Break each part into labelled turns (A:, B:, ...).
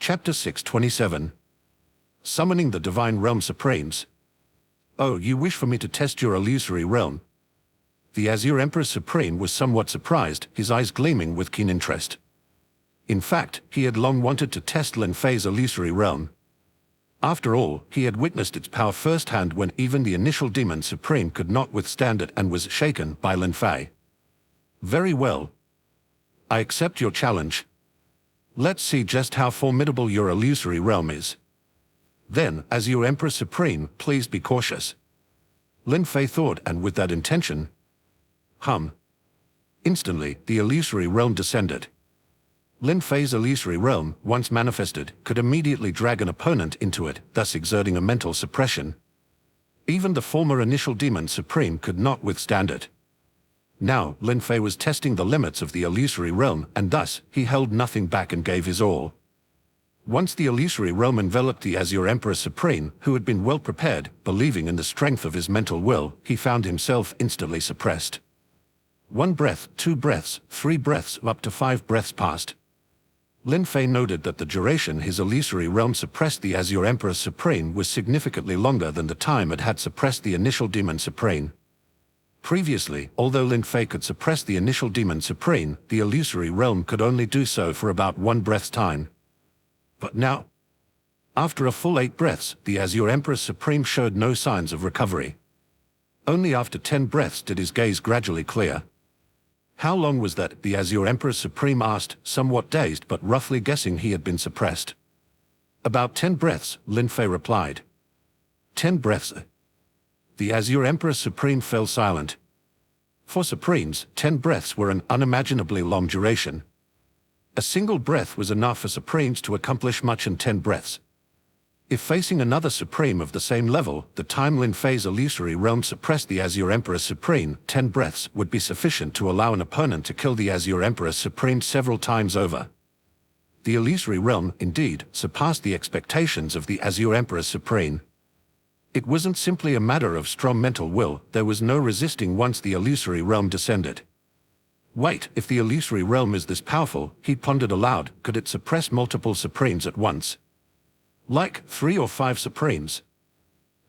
A: Chapter 627. Summoning the Divine Realm Supremes. Oh, you wish for me to test your illusory realm? The Azure Emperor Supreme was somewhat surprised, his eyes gleaming with keen interest. In fact, he had long wanted to test Lin Fei's illusory realm. After all, he had witnessed its power firsthand when even the initial Demon Supreme could not withstand it and was shaken by Lin Fei. Very well. I accept your challenge. Let's see just how formidable your illusory realm is. Then, as your Emperor Supreme, please be cautious. Lin Fei thought, and with that intention, instantly, the illusory realm descended. Lin Fei's illusory realm, once manifested, could immediately drag an opponent into it, thus exerting a mental suppression. Even the former initial Demon Supreme could not withstand it. Now, Lin Fei was testing the limits of the illusory realm, and thus, he held nothing back and gave his all. Once the illusory realm enveloped the Azure Emperor Supreme, who had been well prepared, believing in the strength of his mental will, he found himself instantly suppressed. 1 breath, 2 breaths, 3 breaths, up to 5 breaths passed. Lin Fei noted that the duration his illusory realm suppressed the Azure Emperor Supreme was significantly longer than the time it had suppressed the initial Demon Supreme. Previously, although Lin Fei could suppress the initial Demon Supreme, the illusory realm could only do so for about 1 breath's time. But now, after a full 8 breaths, the Azure Emperor Supreme showed no signs of recovery. Only after 10 breaths did his gaze gradually clear. How long was that? The Azure Emperor Supreme asked, somewhat dazed but roughly guessing he had been suppressed. About 10 breaths, Lin Fei replied. 10 breaths. The Azure Emperor Supreme fell silent. For Supremes, 10 breaths were an unimaginably long duration. A single breath was enough for Supremes to accomplish much in 10 breaths. If facing another Supreme of the same level, the time Lin Fei's illusory realm suppressed the Azure Emperor Supreme, 10 breaths would be sufficient to allow an opponent to kill the Azure Emperor Supreme several times over. The illusory realm, indeed, surpassed the expectations of the Azure Emperor Supreme. It wasn't simply a matter of strong mental will, there was no resisting once the illusory realm descended. Wait, if the illusory realm is this powerful, he pondered aloud, could it suppress multiple Supremes at once? Like 3 or 5 Supremes?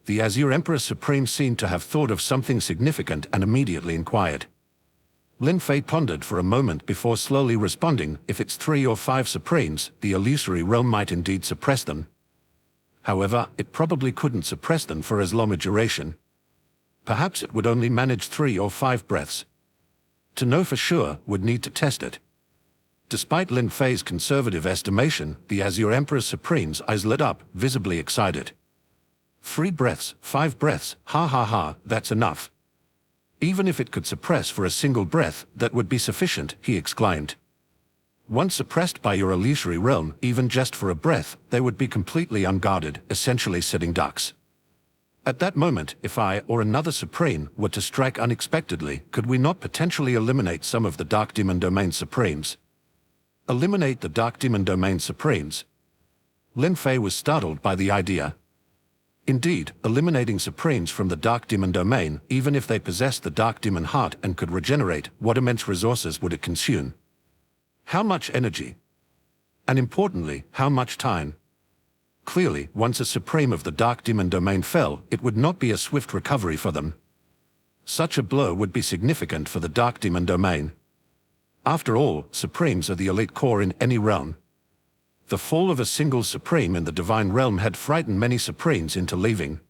A: The Azure Emperor Supreme seemed to have thought of something significant and immediately inquired. Lin Fei pondered for a moment before slowly responding, if it's 3 or 5 Supremes, the illusory realm might indeed suppress them. However, it probably couldn't suppress them for as long a duration. Perhaps it would only manage 3 or 5 breaths. To know for sure, would need to test it. Despite Lin Fei's conservative estimation, the Azure Emperor Supreme's eyes lit up, visibly excited. 3 breaths, 5 breaths, ha, that's enough. Even if it could suppress for a single breath, that would be sufficient, he exclaimed. Once suppressed by your illusory realm, even just for a breath, they would be completely unguarded, essentially sitting ducks. At that moment, if I or another Supreme were to strike unexpectedly, could we not potentially eliminate some of the Dark Demon Domain Supremes? Eliminate the Dark Demon Domain Supremes? Lin Fei was startled by the idea. Indeed, eliminating Supremes from the Dark Demon Domain, even if they possessed the Dark Demon Heart and could regenerate, what immense resources would it consume? How much energy? And importantly, how much time? Clearly, once a Supreme of the Dark Demon Domain fell, it would not be a swift recovery for them. Such a blow would be significant for the Dark Demon Domain. After all, Supremes are the elite core in any realm. The fall of a single Supreme in the Divine Realm had frightened many Supremes into leaving.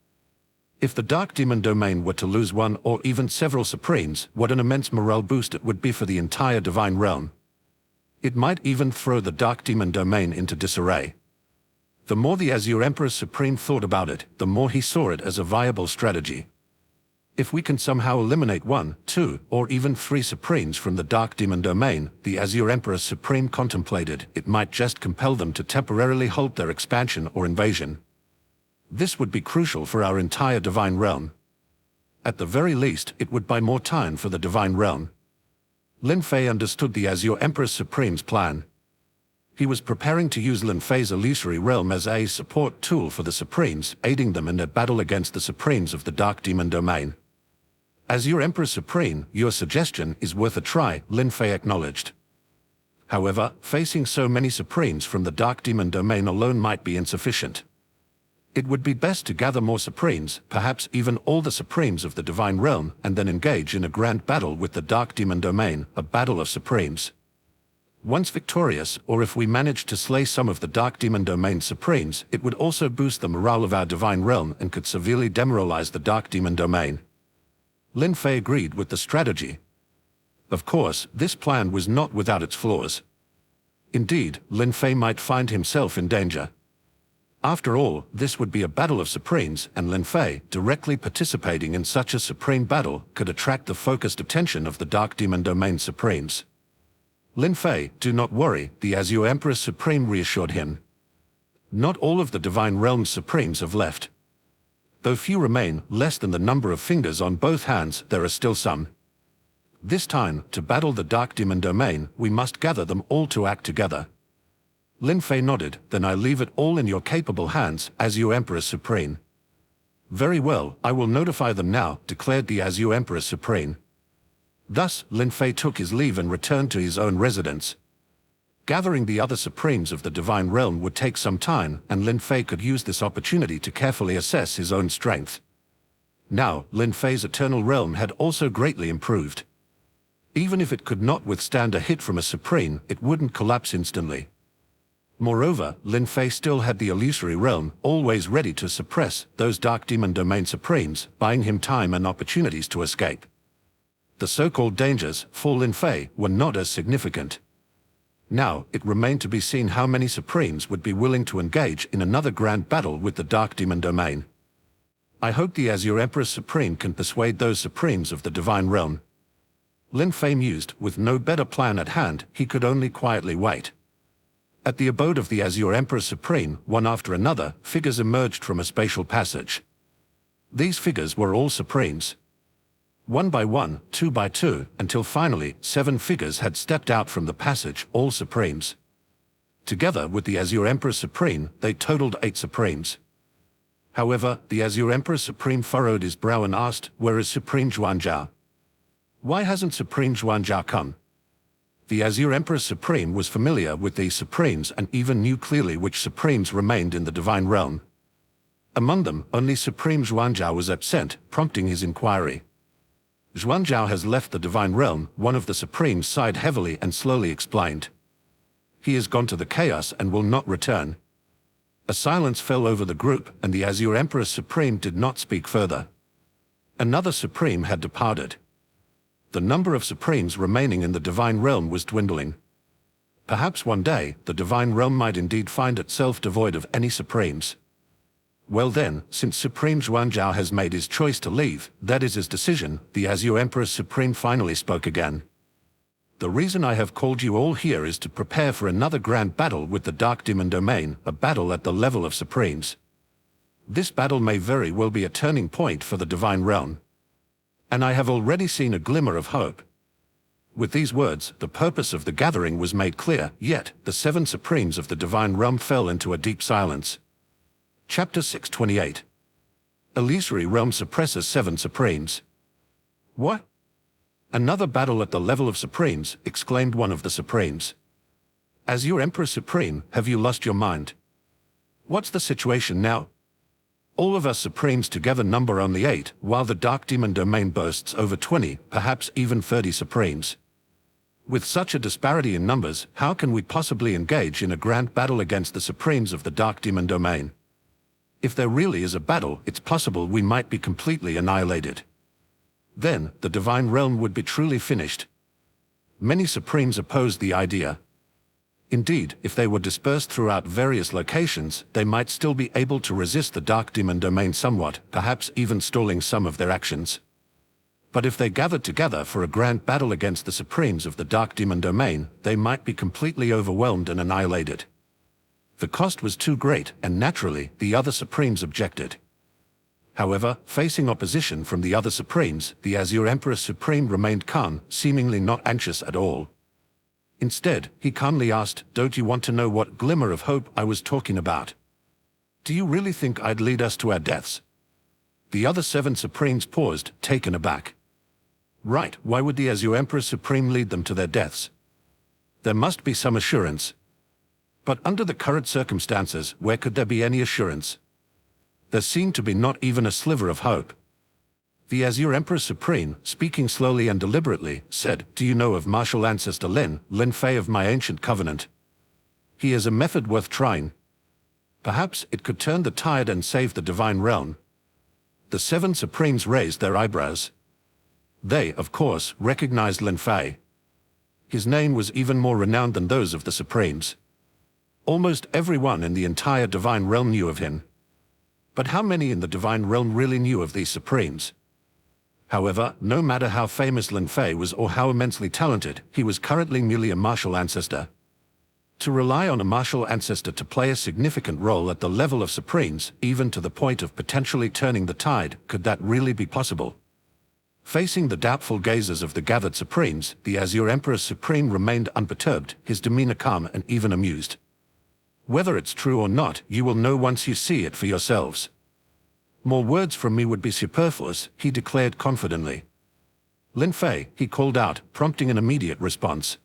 A: If the Dark Demon Domain were to lose one or even several Supremes, what an immense morale boost it would be for the entire Divine Realm. It might even throw the Dark Demon Domain into disarray. The more the Azure Emperor Supreme thought about it, the more he saw it as a viable strategy. If we can somehow eliminate 1, 2, or even 3 Supremes from the Dark Demon Domain, the Azure Emperor Supreme contemplated, it might just compel them to temporarily halt their expansion or invasion. This would be crucial for our entire Divine Realm. At the very least, it would buy more time for the Divine Realm. Lin Fei understood the Azure Emperor Supreme's plan. He was preparing to use Lin Fei's illusory realm as a support tool for the Supremes, aiding them in their battle against the Supremes of the Dark Demon Domain. Azure Emperor Supreme, your suggestion is worth a try, Lin Fei acknowledged. However, facing so many Supremes from the Dark Demon domain alone might be insufficient. It would be best to gather more Supremes, perhaps even all the Supremes of the Divine Realm, and then engage in a grand battle with the Dark Demon domain, a battle of Supremes. Once victorious, or if we manage to slay some of the Dark Demon domain Supremes, it would also boost the morale of our Divine Realm and could severely demoralize the Dark Demon domain. Lin Fei agreed with the strategy. Of course, this plan was not without its flaws. Indeed, Lin Fei might find himself in danger. After all, this would be a battle of Supremes, and Lin Fei, directly participating in such a Supreme battle, could attract the focused attention of the Dark Demon domain Supremes. Lin Fei, do not worry, the Azure Emperor Supreme reassured him. Not all of the Divine Realm's Supremes have left. Though few remain, less than the number of fingers on both hands, there are still some. This time, to battle the Dark Demon domain, we must gather them all to act together. Lin Fei nodded, then I leave it all in your capable hands, Azure Emperor Supreme. Very well, I will notify them now, declared the Azure Emperor Supreme. Thus, Lin Fei took his leave and returned to his own residence. Gathering the other Supremes of the Divine Realm would take some time, and Lin Fei could use this opportunity to carefully assess his own strength. Now, Lin Fei's Eternal Realm had also greatly improved. Even if it could not withstand a hit from a Supreme, it wouldn't collapse instantly. Moreover, Lin Fei still had the Illusory Realm, always ready to suppress those Dark Demon domain Supremes, buying him time and opportunities to escape. The so-called dangers for Lin Fei were not as significant. Now, it remained to be seen how many Supremes would be willing to engage in another grand battle with the Dark Demon domain. I hope the Azure Emperor Supreme can persuade those Supremes of the Divine Realm. Lin Fei mused, with no better plan at hand, he could only quietly wait. At the abode of the Azure Emperor Supreme, one after another, figures emerged from a spatial passage. These figures were all Supremes. One by one, two by two, until finally, 7 figures had stepped out from the passage, all Supremes. Together with the Azure Emperor Supreme, they totaled 8 Supremes. However, the Azure Emperor Supreme furrowed his brow and asked, "Where is Supreme Zhuanjiao? Why hasn't Supreme Zhuanjiao come?" The Azure Emperor Supreme was familiar with these Supremes and even knew clearly which Supremes remained in the Divine Realm. Among them, only Supreme Zhuanjiao was absent, prompting his inquiry. "Zhuanjiao has left the Divine Realm," one of the Supremes sighed heavily and slowly explained. "He has gone to the chaos and will not return." A silence fell over the group, and the Azure Emperor Supreme did not speak further. Another Supreme had departed. The number of Supremes remaining in the Divine Realm was dwindling. Perhaps one day, the Divine Realm might indeed find itself devoid of any Supremes. Well then, since Supreme Zhuanjiao has made his choice to leave, that is his decision, the Azure Emperor Supreme finally spoke again. "The reason I have called you all here is to prepare for another grand battle with the Dark Demon domain, a battle at the level of Supremes. This battle may very well be a turning point for the Divine Realm. And I have already seen a glimmer of hope." With these words, the purpose of the gathering was made clear, yet the 7 Supremes of the Divine Realm fell into a deep silence. Chapter 628. Illusory Realm suppresses 7 Supremes. "What? Another battle at the level of Supremes," exclaimed one of the Supremes. "Azure Emperor Supreme, have you lost your mind? What's the situation now? All of us Supremes together number only 8, while the Dark Demon domain boasts over 20, perhaps even 30 Supremes. With such a disparity in numbers, how can we possibly engage in a grand battle against the Supremes of the Dark Demon domain? If there really is a battle, it's possible we might be completely annihilated. Then, the Divine Realm would be truly finished." Many Supremes opposed the idea. Indeed, if they were dispersed throughout various locations, they might still be able to resist the Dark Demon domain somewhat, perhaps even stalling some of their actions. But if they gathered together for a grand battle against the Supremes of the Dark Demon domain, they might be completely overwhelmed and annihilated. The cost was too great, and naturally, the other Supremes objected. However, facing opposition from the other Supremes, the Azure Emperor Supreme remained calm, seemingly not anxious at all. Instead, he calmly asked, "Don't you want to know what glimmer of hope I was talking about? Do you really think I'd lead us to our deaths?" The other 7 Supremes paused, taken aback. Right, why would the Azure Emperor Supreme lead them to their deaths? There must be some assurance. But under the current circumstances, where could there be any assurance? There seemed to be not even a sliver of hope. The Azure Emperor Supreme, speaking slowly and deliberately, said, "Do you know of martial ancestor Lin Fei of my ancient covenant? He is a method worth trying. Perhaps it could turn the tide and save the divine realm." The 7 Supremes raised their eyebrows. They, of course, recognized Lin Fei. His name was even more renowned than those of the Supremes. Almost everyone in the entire divine realm knew of him. But how many in the divine realm really knew of these Supremes? However, no matter how famous Lin Fei was or how immensely talented, he was currently merely a martial ancestor. To rely on a martial ancestor to play a significant role at the level of Supremes, even to the point of potentially turning the tide, could that really be possible? Facing the doubtful gazes of the gathered Supremes, the Azure Emperor Supreme remained unperturbed, his demeanor calm and even amused. "Whether it's true or not, you will know once you see it for yourselves. More words from me would be superfluous," he declared confidently. "Lin Fei," he called out, prompting an immediate response.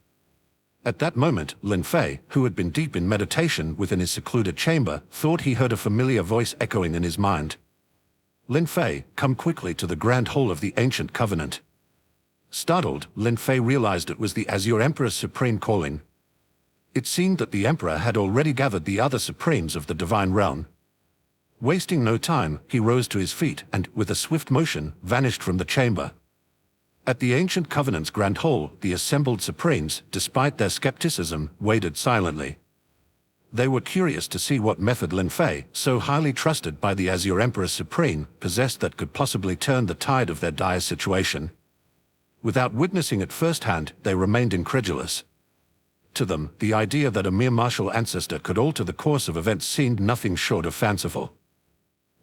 A: At that moment, Lin Fei, who had been deep in meditation within his secluded chamber, thought he heard a familiar voice echoing in his mind. "Lin Fei, come quickly to the grand hall of the ancient covenant." Startled, Lin Fei realized it was the Azure Emperor Supreme calling. It seemed that the Emperor had already gathered the other Supremes of the divine realm. Wasting no time, he rose to his feet and, with a swift motion, vanished from the chamber. At the ancient covenant's grand hall, the assembled Supremes, despite their skepticism, waited silently. They were curious to see what method Lin Fei, so highly trusted by the Azure Emperor Supreme, possessed that could possibly turn the tide of their dire situation. Without witnessing it firsthand, they remained incredulous. To them, the idea that a mere martial ancestor could alter the course of events seemed nothing short of fanciful.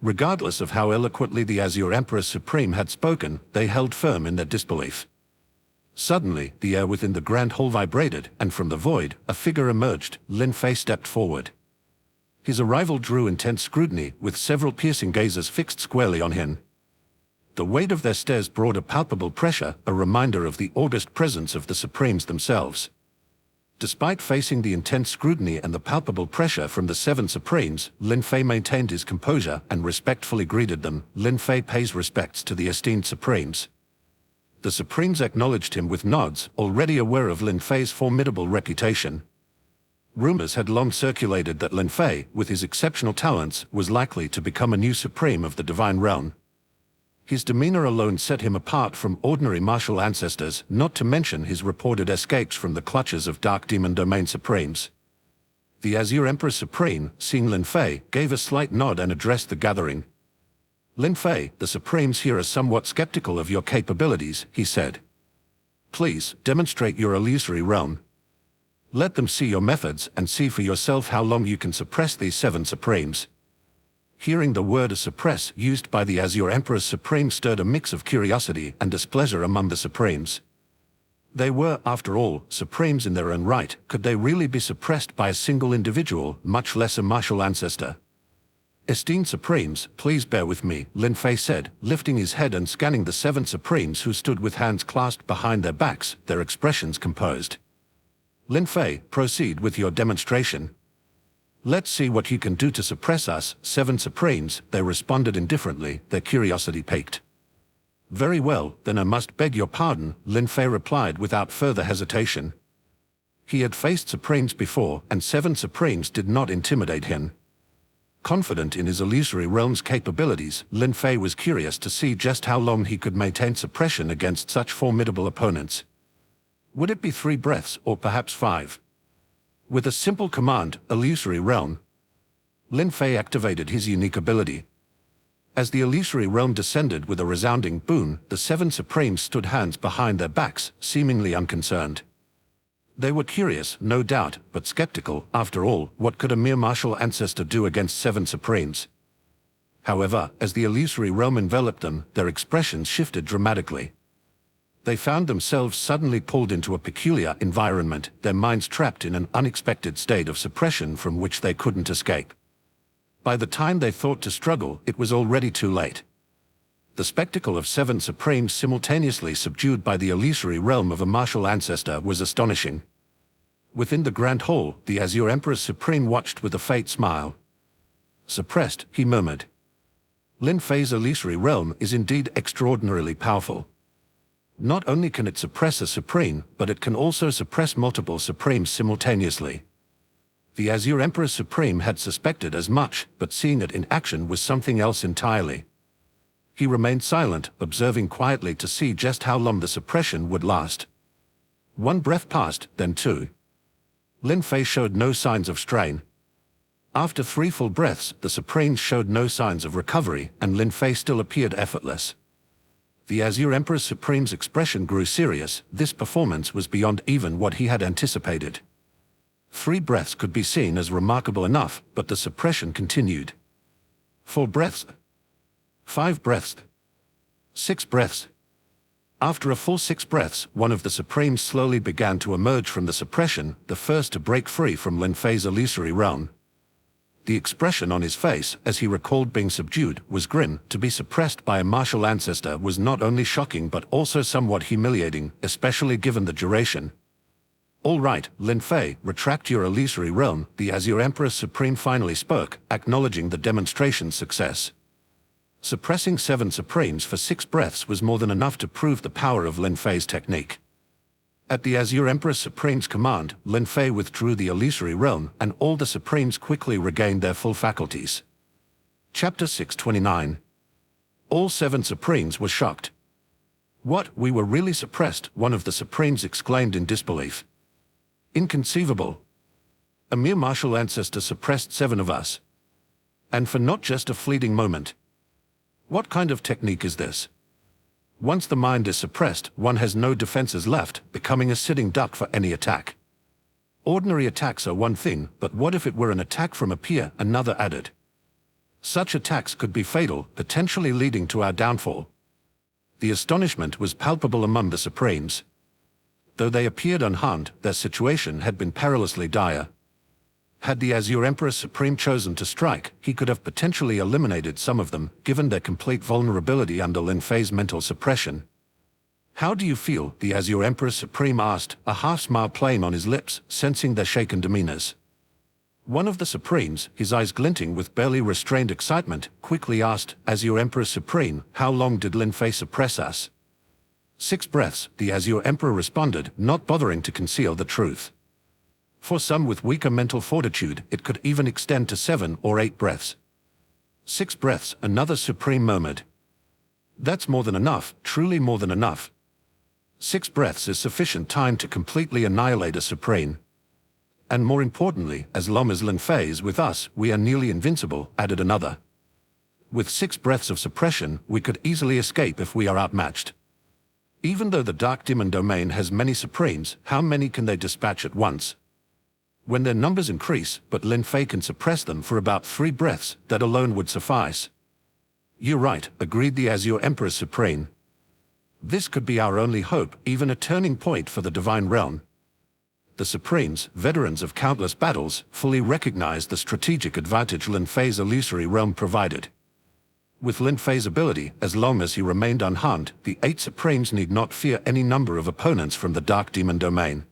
A: Regardless of how eloquently the Azure Emperor Supreme had spoken, they held firm in their disbelief. Suddenly, the air within the grand hall vibrated, and from the void, a figure emerged. Lin Fei stepped forward. His arrival drew intense scrutiny, with several piercing gazes fixed squarely on him. The weight of their stares brought a palpable pressure, a reminder of the august presence of the Supremes themselves. Despite facing the intense scrutiny and the palpable pressure from the 7 Supremes, Lin Fei maintained his composure and respectfully greeted them. "Lin Fei pays respects to the esteemed Supremes." The Supremes acknowledged him with nods, already aware of Lin Fei's formidable reputation. Rumors had long circulated that Lin Fei, with his exceptional talents, was likely to become a new Supreme of the divine realm. His demeanor alone set him apart from ordinary martial ancestors, not to mention his reported escapes from the clutches of Dark Demon Domain Supremes. The Azure Emperor Supreme, seeing Lin Fei, gave a slight nod and addressed the gathering. "Lin Fei, the Supremes here are somewhat skeptical of your capabilities," he said. "Please, demonstrate your illusory realm. Let them see your methods and see for yourself how long you can suppress these 7 Supremes." Hearing the word suppress used by the Azure Emperor Supreme stirred a mix of curiosity and displeasure among the Supremes. They were, after all, Supremes in their own right. Could they really be suppressed by a single individual, much less a martial ancestor? "Esteemed Supremes, please bear with me," Lin Fei said, lifting his head and scanning the 7 Supremes who stood with hands clasped behind their backs, their expressions composed. "Lin Fei, proceed with your demonstration. Let's see what you can do to suppress us, 7 Supremes," they responded indifferently, their curiosity piqued. "Very well, then I must beg your pardon," Lin Fei replied without further hesitation. He had faced Supremes before, and 7 Supremes did not intimidate him. Confident in his illusory realm's capabilities, Lin Fei was curious to see just how long he could maintain suppression against such formidable opponents. Would it be 3 breaths or perhaps 5? With a simple command, "Illusory Realm," Lin Fei activated his unique ability. As the illusory realm descended with a resounding boom, the 7 Supremes stood hands behind their backs, seemingly unconcerned. They were curious, no doubt, but skeptical. After all, what could a mere martial ancestor do against 7 Supremes? However, as the illusory realm enveloped them, their expressions shifted dramatically. They found themselves suddenly pulled into a peculiar environment, their minds trapped in an unexpected state of suppression from which they couldn't escape. By the time they thought to struggle, it was already too late. The spectacle of 7 Supremes simultaneously subdued by the illusory realm of a martial ancestor was astonishing. Within the Grand Hall, the Azure Emperor Supreme watched with a faint smile. "Suppressed," he murmured. "Lin Fei's illusory realm is indeed extraordinarily powerful. Not only can it suppress a Supreme, but it can also suppress multiple Supremes simultaneously." The Azure Emperor Supreme had suspected as much, but seeing it in action was something else entirely. He remained silent, observing quietly to see just how long the suppression would last. One breath passed, then two. Lin Fei showed no signs of strain. After 3 full breaths, the Supremes showed no signs of recovery, and Lin Fei still appeared effortless. The Azure Emperor Supreme's expression grew serious. This performance was beyond even what he had anticipated. 3 breaths could be seen as remarkable enough, but the suppression continued. 4 breaths. 5 breaths. 6 breaths. After a full 6 breaths, one of the Supremes slowly began to emerge from the suppression, the first to break free from Lin Fei's illusory realm. The expression on his face, as he recalled being subdued, was grim. To be suppressed by a martial ancestor was not only shocking but also somewhat humiliating, especially given the duration. "All right, Lin Fei, retract your illusory realm," the Azure Emperor Supreme finally spoke, acknowledging the demonstration's success. Suppressing 7 Supremes for 6 breaths was more than enough to prove the power of Lin Fei's technique. At the Azure Emperor Supreme's command, Lin Fei withdrew the illusory realm, and all the Supremes quickly regained their full faculties. Chapter 629. All 7 Supremes were shocked. "What, we were really suppressed?" one of the Supremes exclaimed in disbelief. "Inconceivable. A mere martial ancestor suppressed 7 of us. And for not just a fleeting moment. What kind of technique is this? Once the mind is suppressed, one has no defenses left, becoming a sitting duck for any attack. Ordinary attacks are one thing, but what if it were an attack from a peer?" another added. "Such attacks could be fatal, potentially leading to our downfall." The astonishment was palpable among the Supremes. Though they appeared unharmed, their situation had been perilously dire. Had the Azure Emperor Supreme chosen to strike, he could have potentially eliminated some of them, given their complete vulnerability under Lin Fei's mental suppression. "How do you feel?" the Azure Emperor Supreme asked, a half-smile playing on his lips, sensing their shaken demeanors. One of the Supremes, his eyes glinting with barely restrained excitement, quickly asked, "Azure Emperor Supreme, how long did Lin Fei suppress us?" 6 breaths, the Azure Emperor responded, not bothering to conceal the truth. For some with weaker mental fortitude, it could even extend to 7 or 8 breaths. 6 breaths, another Supreme murmured. "That's more than enough, truly more than enough. 6 breaths is sufficient time to completely annihilate a Supreme. And more importantly, as long as Lin Fei is with us, we are nearly invincible," added another. "With 6 breaths of suppression, we could easily escape if we are outmatched. Even though the Dark Demon Domain has many Supremes, how many can they dispatch at once? When their numbers increase, but Lin Fei can suppress them for about 3 breaths, that alone would suffice." "You're right," agreed the Azure Emperor Supreme. "This could be our only hope, even a turning point for the Divine Realm." The Supremes, veterans of countless battles, fully recognized the strategic advantage Lin Fei's illusory realm provided. With Lin Fei's ability, as long as he remained unharmed, the 8 Supremes need not fear any number of opponents from the Dark Demon Domain.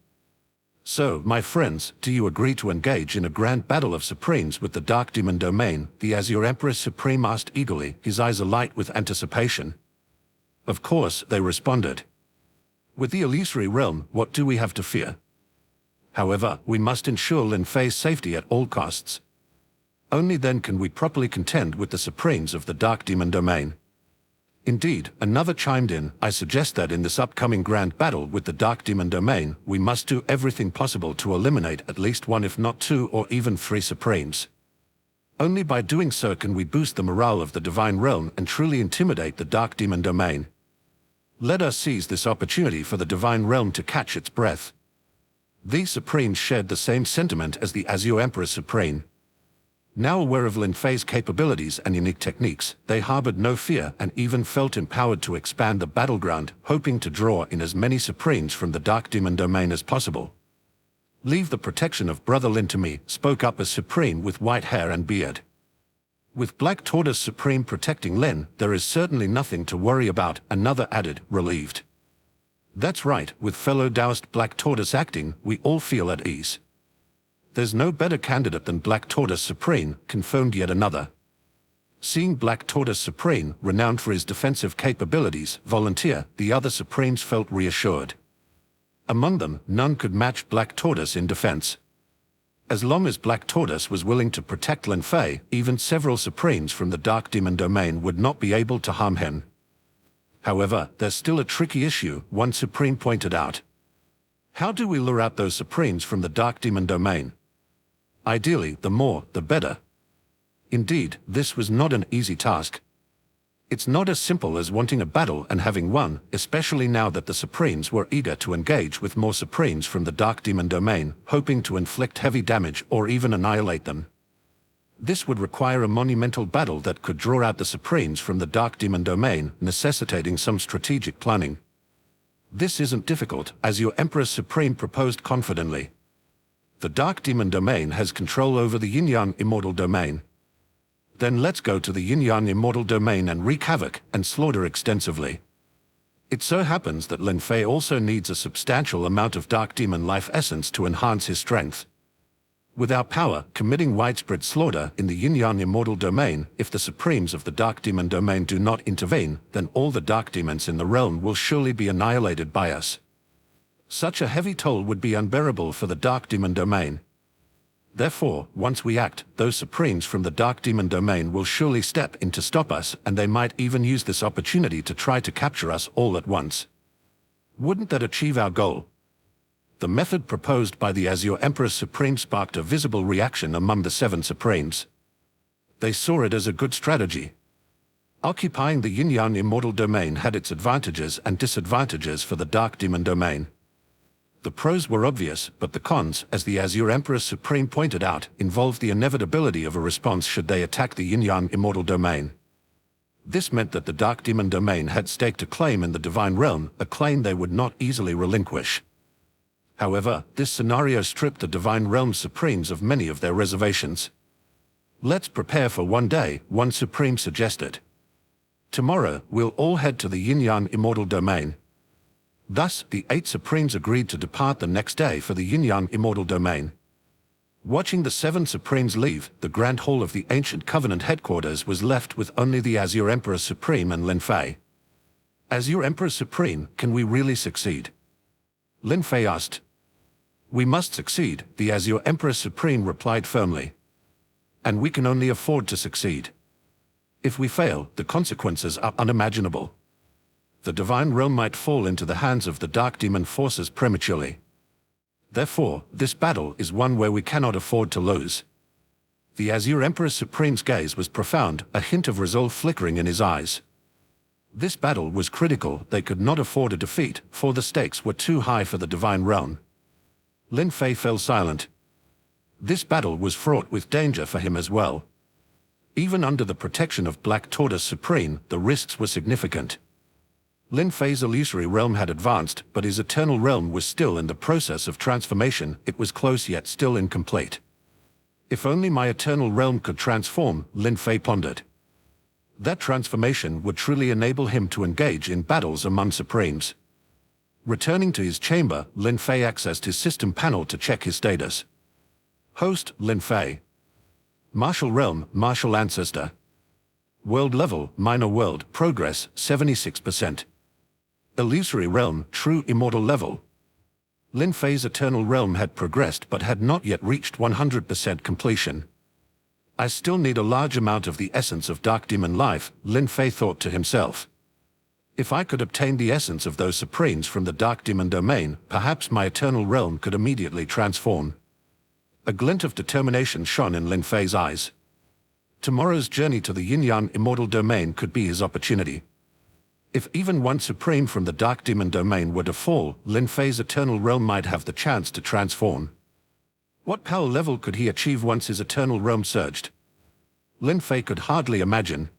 A: "So, my friends, do you agree to engage in a grand battle of Supremes with the Dark Demon Domain?" the Azure Emperor Supreme asked eagerly, his eyes alight with anticipation. "Of course," they responded. "With the illusory realm, what do we have to fear? However, we must ensure Lin Fei's safety at all costs. Only then can we properly contend with the Supremes of the Dark Demon Domain." Indeed, another chimed in, "I suggest that in this upcoming grand battle with the Dark Demon Domain, we must do everything possible to eliminate at least 1 if not 2 or even 3 Supremes. Only by doing so can we boost the morale of the Divine Realm and truly intimidate the Dark Demon Domain. Let us seize this opportunity for the Divine Realm to catch its breath." These Supremes shared the same sentiment as the Azure Emperor Supreme. Now aware of Lin Fei's capabilities and unique techniques, they harbored no fear and even felt empowered to expand the battleground, hoping to draw in as many Supremes from the Dark Demon Domain as possible. "Leave the protection of Brother Lin to me," spoke up a Supreme with white hair and beard. "With Black Tortoise Supreme protecting Lin, there is certainly nothing to worry about," another added, relieved. That's right, with fellow Taoist Black Tortoise acting, we all feel at ease. There's no better candidate than Black Tortoise Supreme, confirmed yet another. Seeing Black Tortoise Supreme, renowned for his defensive capabilities, volunteer, the other Supremes felt reassured. Among them, none could match Black Tortoise in defense. As long as Black Tortoise was willing to protect Lin Fei, even several Supremes from the Dark Demon domain would not be able to harm him. However, there's still a tricky issue, one Supreme pointed out. How do we lure out those Supremes from the Dark Demon domain? Ideally, the more, the better. Indeed, this was not an easy task. It's not as simple as wanting a battle and having one, especially now that the Supremes were eager to engage with more Supremes from the Dark Demon domain, hoping to inflict heavy damage or even annihilate them. This would require a monumental battle that could draw out the Supremes from the Dark Demon domain, necessitating some strategic planning. This isn't difficult, as your Emperor Supreme proposed confidently. The Dark Demon domain has control over the Yin-Yang Immortal domain. Then let's go to the Yin-Yang Immortal domain and wreak havoc and slaughter extensively. It so happens that Lin Fei also needs a substantial amount of Dark Demon life essence to enhance his strength. With our power, committing widespread slaughter in the Yin-Yang Immortal domain, if the Supremes of the Dark Demon domain do not intervene, then all the Dark Demons in the realm will surely be annihilated by us. Such a heavy toll would be unbearable for the Dark Demon domain. Therefore, once we act, those Supremes from the Dark Demon domain will surely step in to stop us, and they might even use this opportunity to try to capture us all at once. Wouldn't that achieve our goal? The method proposed by the Azure Emperor Supreme sparked a visible reaction among the 7 Supremes. They saw it as a good strategy. Occupying the Yin-Yang Immortal domain had its advantages and disadvantages for the Dark Demon domain. The pros were obvious, but the cons, as the Azure Emperor Supreme pointed out, involved the inevitability of a response should they attack the Yin-Yang Immortal domain. This meant that the Dark Demon domain had staked a claim in the Divine Realm, a claim they would not easily relinquish. However, this scenario stripped the Divine Realm Supremes of many of their reservations. Let's prepare for one day, one Supreme suggested. Tomorrow, we'll all head to the Yin-Yang Immortal domain. Thus, the 8 Supremes agreed to depart the next day for the Yin-Yang Immortal domain. Watching the 7 Supremes leave, the Grand Hall of the Ancient Covenant headquarters was left with only the Azure Emperor Supreme and Lin Fei. Azure Emperor Supreme, can we really succeed? Lin Fei asked. We must succeed, the Azure Emperor Supreme replied firmly. And we can only afford to succeed. If we fail, the consequences are unimaginable. The Divine Realm might fall into the hands of the Dark Demon forces prematurely. Therefore, this battle is one where we cannot afford to lose. The Azure Emperor Supreme's gaze was profound, a hint of resolve flickering in his eyes. This battle was critical, they could not afford a defeat, for the stakes were too high for the Divine Realm. Lin Fei fell silent. This battle was fraught with danger for him as well. Even under the protection of Black Tortoise Supreme, the risks were significant. Lin Fei's illusory realm had advanced, but his eternal realm was still in the process of transformation. It was close yet still incomplete. If only my eternal realm could transform, Lin Fei pondered. That transformation would truly enable him to engage in battles among Supremes. Returning to his chamber, Lin Fei accessed his system panel to check his status. Host, Lin Fei. Martial Realm, Martial Ancestor. World Level, Minor World, Progress, 76%. Illusory Realm, True Immortal Level. Lin Fei's Eternal Realm had progressed but had not yet reached 100% completion. I still need a large amount of the essence of Dark Demon life, Lin Fei thought to himself. If I could obtain the essence of those Supremes from the Dark Demon domain, perhaps my Eternal Realm could immediately transform. A glint of determination shone in Lin Fei's eyes. Tomorrow's journey to the Yin-Yang Immortal domain could be his opportunity. If even one Supreme from the Dark Demon domain were to fall, Lin Fei's Eternal Realm might have the chance to transform. What power level could he achieve once his Eternal Realm surged? Lin Fei could hardly imagine.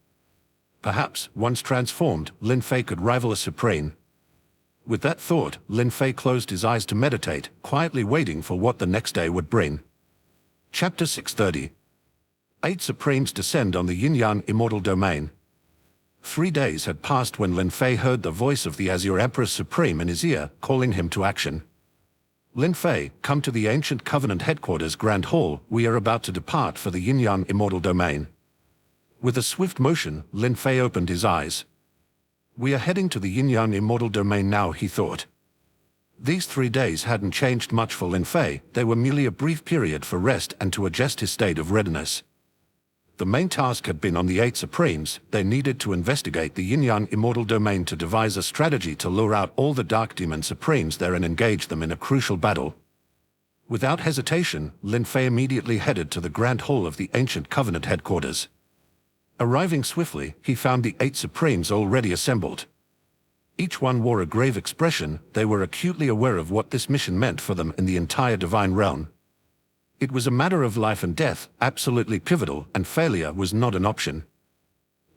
A: Perhaps, once transformed, Lin Fei could rival a Supreme. With that thought, Lin Fei closed his eyes to meditate, quietly waiting for what the next day would bring. Chapter 630. 8 Supremes descend on the Yin-Yang Immortal domain. 3 days had passed when Lin Fei heard the voice of the Azure Emperor Supreme in his ear, calling him to action. Lin Fei, come to the Ancient Covenant Headquarters Grand Hall. We are about to depart for the Yin-Yang Immortal Domain. With a swift motion, Lin Fei opened his eyes. We are heading to the Yin-Yang Immortal Domain now, he thought. These 3 days hadn't changed much for Lin Fei. They were merely a brief period for rest and to adjust his state of readiness. The main task had been on the 8 Supremes. They needed to investigate the Yin-Yang Immortal Domain to devise a strategy to lure out all the Dark Demon Supremes there and engage them in a crucial battle. Without hesitation, Lin Fei immediately headed to the Grand Hall of the Ancient Covenant Headquarters. Arriving swiftly, he found the 8 Supremes already assembled. Each one wore a grave expression. They were acutely aware of what this mission meant for them in the entire Divine Realm. It was a matter of life and death, absolutely pivotal, and failure was not an option.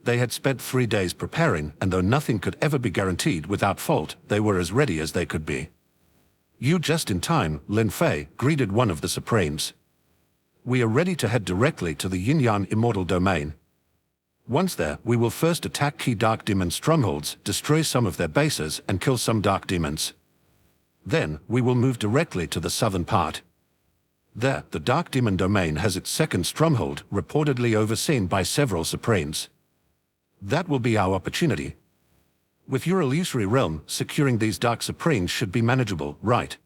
A: They had spent 3 days preparing, and though nothing could ever be guaranteed without fault, they were as ready as they could be. You just in time, Lin Fei greeted one of the Supremes. We are ready to head directly to the Yin-Yang Immortal Domain. Once there, we will first attack key Dark Demon strongholds, destroy some of their bases, and kill some Dark Demons. Then, we will move directly to the southern part. There, the Dark Demon Domain has its second stronghold, reportedly overseen by several Supremes. That will be our opportunity. With your illusory realm, securing these Dark Supremes should be manageable, right?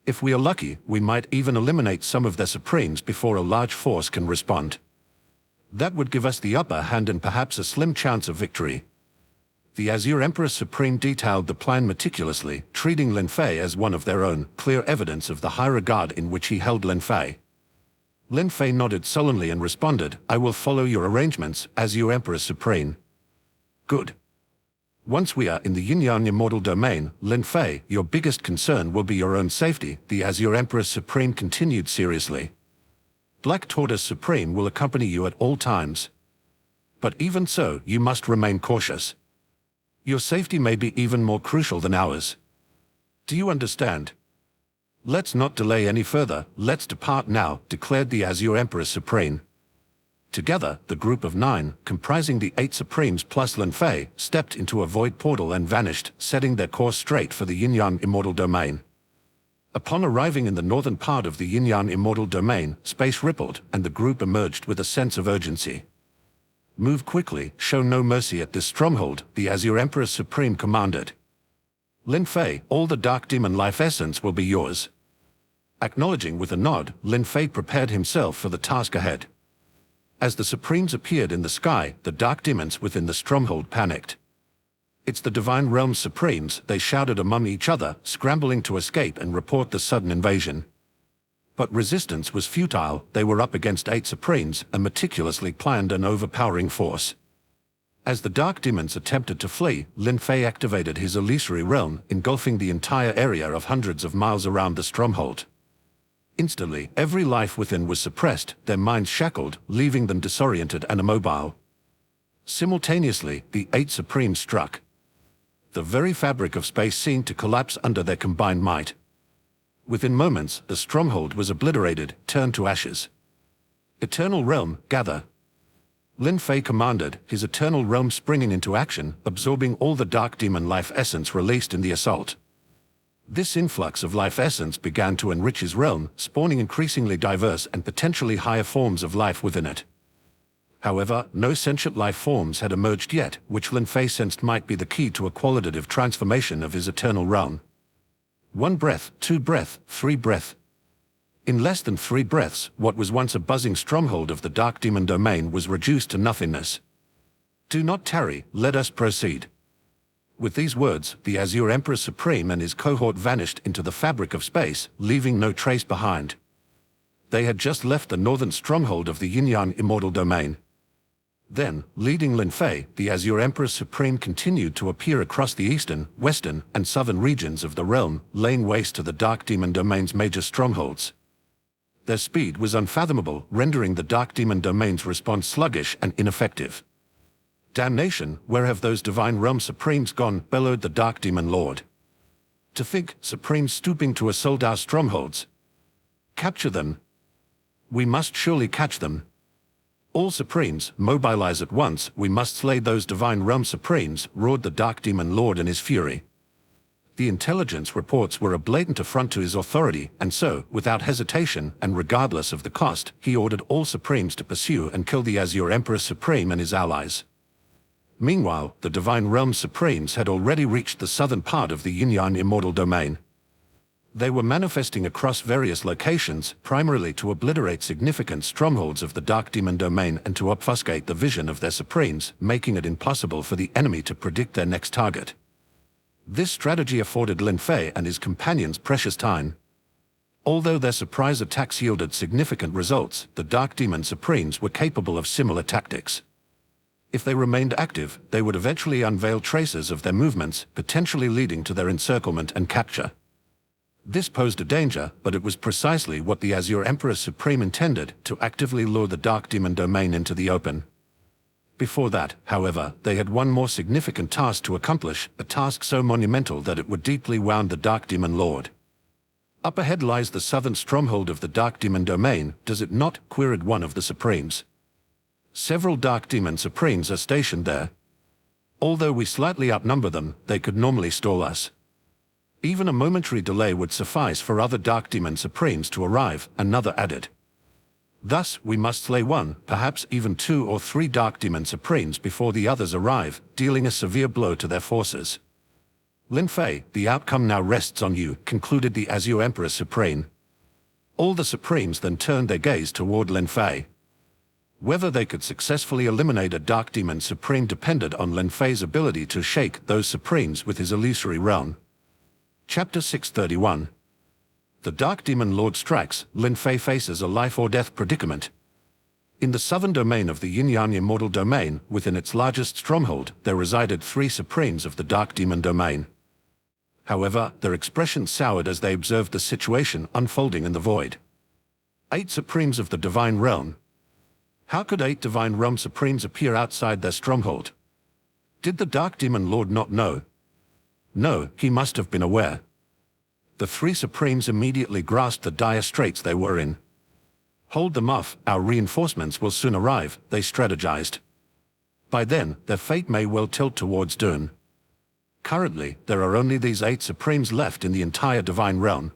A: If we are lucky, we might even eliminate some of their Supremes before a large force can respond. That would give us the upper hand and perhaps a slim chance of victory. The Azure Emperor Supreme detailed the plan meticulously, treating Lin Fei as one of their own, clear evidence of the high regard in which he held Lin Fei. Lin Fei nodded sullenly and responded, I will follow your arrangements, Azure Emperor Supreme. Good. Once we are in the Yin-Yang Immortal Domain, Lin Fei, your biggest concern will be your own safety, the Azure Emperor Supreme continued seriously. Black Tortoise Supreme will accompany you at all times. But even so, you must remain cautious. Your safety may be even more crucial than ours. Do you understand? Let's not delay any further, let's depart now, declared the Azure Emperor Supreme. Together, the group of 9, comprising the 8 Supremes plus Lin Fei, stepped into a void portal and vanished, setting their course straight for the Yin-Yang Immortal Domain. Upon arriving in the northern part of the Yin-Yang Immortal Domain, space rippled, and the group emerged with a sense of urgency. Move quickly, show no mercy at this stronghold, the Azure Emperor Supreme commanded. Lin Fei, all the Dark Demon life essence will be yours. Acknowledging with a nod, Lin Fei prepared himself for the task ahead. As the Supremes appeared in the sky, the Dark Demons within the stronghold panicked. It's the Divine Realm Supremes, they shouted among each other, scrambling to escape and report the sudden invasion. But resistance was futile. They were up against 8 Supremes, a meticulously planned and overpowering force. As the Dark Demons attempted to flee, Lin Fei activated his illusory realm, engulfing the entire area of hundreds of miles around the stronghold. Instantly, every life within was suppressed, their minds shackled, leaving them disoriented and immobile. Simultaneously, the 8 Supremes struck. The very fabric of space seemed to collapse under their combined might. Within moments, the stronghold was obliterated, turned to ashes. Eternal Realm, gather. Lin Fei commanded, his Eternal Realm springing into action, absorbing all the Dark Demon life essence released in the assault. This influx of life essence began to enrich his realm, spawning increasingly diverse and potentially higher forms of life within it. However, no sentient life forms had emerged yet, which Lin Fei sensed might be the key to a qualitative transformation of his Eternal Realm. 1 breath, 2 breath, 3 breath. In less than 3 breaths, what was once a buzzing stronghold of the Dark Demon Domain was reduced to nothingness. Do not tarry, let us proceed. With these words, the Azure Emperor Supreme and his cohort vanished into the fabric of space, leaving no trace behind. They had just left the northern stronghold of the Yin-Yang Immortal Domain. Then, leading Lin Fei, the Azure Emperor Supreme continued to appear across the eastern, western, and southern regions of the realm, laying waste to the Dark Demon Domain's major strongholds. Their speed was unfathomable, rendering the Dark Demon Domain's response sluggish and ineffective. Damnation, where have those Divine Realm Supremes gone? Bellowed the Dark Demon Lord. To think, Supremes stooping to assault our strongholds. Capture them. We must surely catch them. All Supremes, mobilize at once, we must slay those divine realm Supremes, roared the Dark Demon Lord in his fury. The intelligence reports were a blatant affront to his authority, and so, without hesitation, and regardless of the cost, he ordered all Supremes to pursue and kill the Azure Emperor Supreme and his allies. Meanwhile, the Divine Realm Supremes had already reached the southern part of the Yin-Yang Immortal Domain. They were manifesting across various locations, primarily to obliterate significant strongholds of the Dark Demon Domain and to obfuscate the vision of their Supremes, making it impossible for the enemy to predict their next target. This strategy afforded Lin Fei and his companions precious time. Although their surprise attacks yielded significant results, the Dark Demon Supremes were capable of similar tactics. If they remained active, they would eventually unveil traces of their movements, potentially leading to their encirclement and capture. This posed a danger, but it was precisely what the Azure Emperor Supreme intended, to actively lure the Dark Demon Domain into the open. Before that, however, they had one more significant task to accomplish, a task so monumental that it would deeply wound the Dark Demon Lord. Up ahead lies the southern stronghold of the Dark Demon Domain, does it not? Queried one of the Supremes. Several Dark Demon Supremes are stationed there. Although we slightly outnumber them, they could normally stall us. Even a momentary delay would suffice for other Dark Demon Supremes to arrive, another added. Thus, we must slay one, perhaps even 2 or 3 Dark Demon Supremes before the others arrive, dealing a severe blow to their forces. Lin Fei, the outcome now rests on you, concluded the Azure Emperor Supreme. All the Supremes then turned their gaze toward Lin Fei. Whether they could successfully eliminate a Dark Demon Supreme depended on Lin Fei's ability to shake those Supremes with his illusory realm. Chapter 631. The Dark Demon Lord strikes, Lin Fei faces a life-or-death predicament. In the southern domain of the Yin-Yang Immortal Domain, within its largest stronghold, there resided 3 Supremes of the Dark Demon Domain. However, their expressions soured as they observed the situation unfolding in the void. 8 Supremes of the Divine Realm. How could 8 Divine Realm Supremes appear outside their stronghold? Did the Dark Demon Lord not know? No, he must have been aware. The 3 Supremes immediately grasped the dire straits they were in. Hold them off, our reinforcements will soon arrive, they strategized. By then, their fate may well tilt towards doom. Currently, there are only these 8 Supremes left in the entire Divine Realm.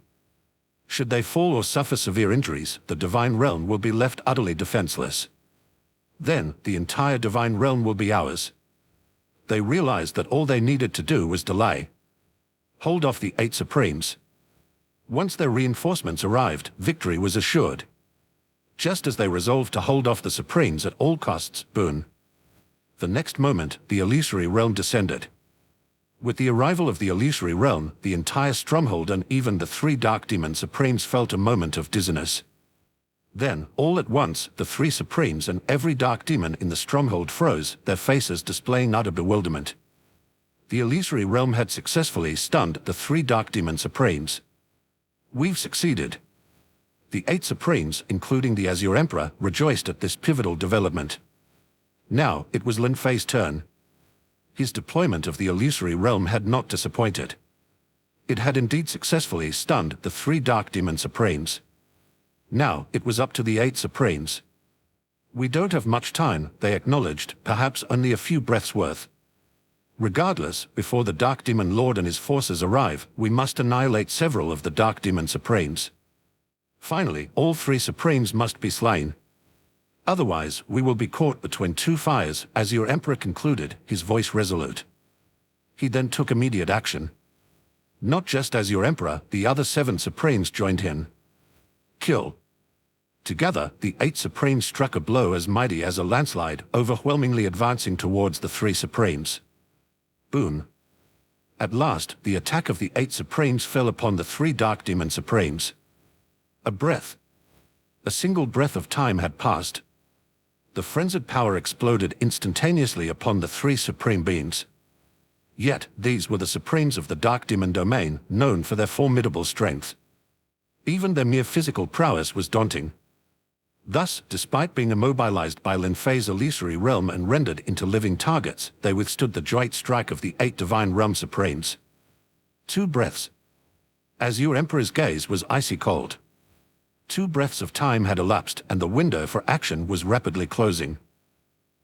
A: Should they fall or suffer severe injuries, the Divine Realm will be left utterly defenseless. Then, the entire Divine Realm will be ours. They realized that all they needed to do was delay. Hold off the 8 Supremes. Once their reinforcements arrived, victory was assured. Just as they resolved to hold off the Supremes at all costs, boom. The next moment, the illusory realm descended. With the arrival of the illusory realm, the entire stronghold and even the 3 Dark Demon Supremes felt a moment of dizziness. Then, all at once, the 3 Supremes and every Dark Demon in the stronghold froze, their faces displaying utter bewilderment. The illusory realm had successfully stunned the 3 Dark Demon Supremes. We've succeeded. The 8 Supremes, including the Azure Emperor, rejoiced at this pivotal development. Now, it was Lin Fei's turn. His deployment of the illusory realm had not disappointed. It had indeed successfully stunned the 3 Dark Demon Supremes. Now, it was up to the 8 Supremes. We don't have much time, they acknowledged, perhaps only a few breaths worth. Regardless, before the Dark Demon Lord and his forces arrive, we must annihilate several of the Dark Demon Supremes. Finally, all 3 Supremes must be slain. Otherwise, we will be caught between 2 fires, as your Emperor concluded, his voice resolute. He then took immediate action. Not just as your Emperor, the other 7 Supremes joined him. Kill. Together, the 8 Supremes struck a blow as mighty as a landslide, overwhelmingly advancing towards the 3 Supremes. Boom. At last, the attack of the 8 Supremes fell upon the 3 Dark Demon Supremes. A breath. A single breath of time had passed. The frenzied power exploded instantaneously upon the 3 Supreme Beings. Yet, these were the Supremes of the Dark Demon Domain, known for their formidable strength. Even their mere physical prowess was daunting. Thus, despite being immobilized by Lin Fei's illusory realm and rendered into living targets, they withstood the joint strike of the 8 Divine Realm Supremes. 2 breaths. As your Emperor's gaze was icy cold. 2 breaths of time had elapsed and the window for action was rapidly closing.